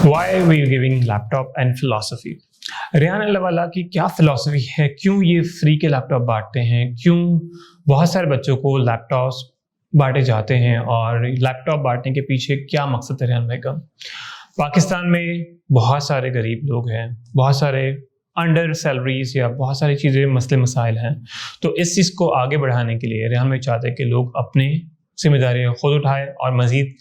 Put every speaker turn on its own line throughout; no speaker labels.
Why are we giving laptop and philosophy? Rehan अल्लाहवाला की क्या philosophy है, क्यों ये फ्री के लैपटॉप बांटते हैं, क्यों बहुत सारे बच्चों को लैपटॉप्स बांटे जाते हैं और लैपटॉप बांटने के पीछे क्या मकसद है रेहान भाई का? पाकिस्तान में बहुत सारे गरीब लोग हैं, बहुत सारे अंडर सैलरीज या बहुत सारी चीज़ें मसले मसाइल हैं। तो इस चीज़ को आगे बढ़ाने के लिए रेहान भाई चाहते हैं कि लोग अपनी जिम्मेदारियाँ खुद उठाएं और मज़ीद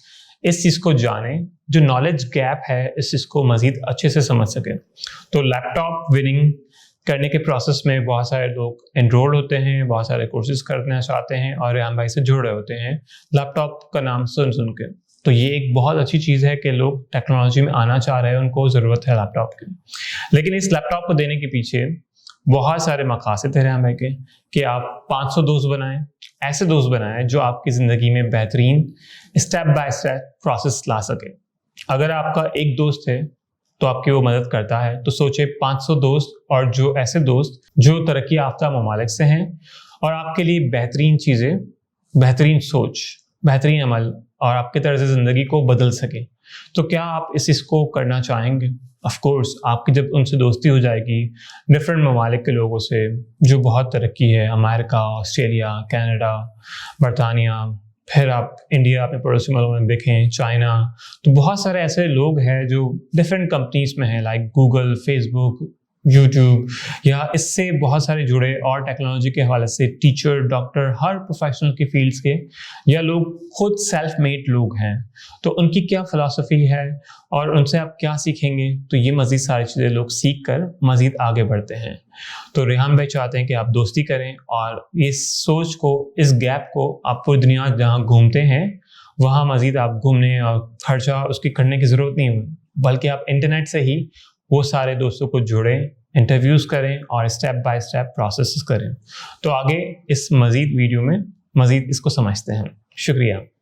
इस चीज़ को जानें, जो नॉलेज गैप है इस चीज़ को मज़ीद अच्छे से समझ सकें। तो लैपटॉप विनिंग करने के प्रोसेस में बहुत सारे लोग एनरोल होते हैं, बहुत सारे कोर्सेज करना चाहते हैं और रेहान भाई से जुड़ रहे होते हैं लैपटॉप का नाम सुन सुन के। तो ये एक बहुत अच्छी चीज़ है कि लोग टेक्नोलॉजी में आना चाह रहे हैं, उनको ज़रूरत है लैपटॉप की। लेकिन इस लैपटॉप को देने के पीछे बहुत सारे मकासद हैं रेहान भाई के कि आप 500 दोस्त बनाएं, ऐसे दोस्त बनाएं जो आपकी ज़िंदगी में बेहतरीन स्टेप बाय स्टेप प्रोसेस ला सके। अगर आपका एक दोस्त है तो आपकी वो मदद करता है, तो सोचे 500 दोस्त और जो ऐसे दोस्त जो तरक्की याफ्ता ममालिक से हैं और आपके लिए बेहतरीन चीज़ें, बेहतरीन सोच, बेहतरीन अमल और आपके तरह से ज़िंदगी को बदल सके। तो क्या आप इस चीज़ को करना चाहेंगे? ऑफ कोर्स आपकी जब उनसे दोस्ती हो जाएगी डिफरेंट ममालिक के लोगों से जो बहुत तरक्की है, अमेरिका, ऑस्ट्रेलिया, कनाडा, बरतानिया, फिर आप इंडिया अपने पड़ोसी मुल्कों में देखें, चाइना, तो बहुत सारे ऐसे लोग हैं जो डिफरेंट कंपनीज में हैं, लाइक गूगल, फेसबुक, यूट्यूब, या इससे बहुत सारे जुड़े और टेक्नोलॉजी के हवाले से टीचर, डॉक्टर, हर प्रोफेशनल की फील्ड्स के, या लोग खुद सेल्फ मेड लोग हैं। तो उनकी क्या फ़िलासफ़ी है और उनसे आप क्या सीखेंगे? तो ये मज़ीद सारी चीज़ें लोग सीख कर मज़ीद आगे बढ़ते हैं। तो रेहान भाई चाहते हैं कि आप दोस्ती करें और इस सोच को, इस गैप को आप पूरी दुनिया जहाँ घूमते हैं वहाँ मज़ीद आप घूमने और खर्चा उसकी करने की ज़रूरत नहीं है, बल्कि आप इंटरनेट से ही वो सारे दोस्तों को जुड़ें, इंटरव्यूज़ करें और स्टेप बाय स्टेप प्रोसेस करें। तो आगे इस मज़ीद वीडियो में मज़ीद इसको समझते हैं। शुक्रिया।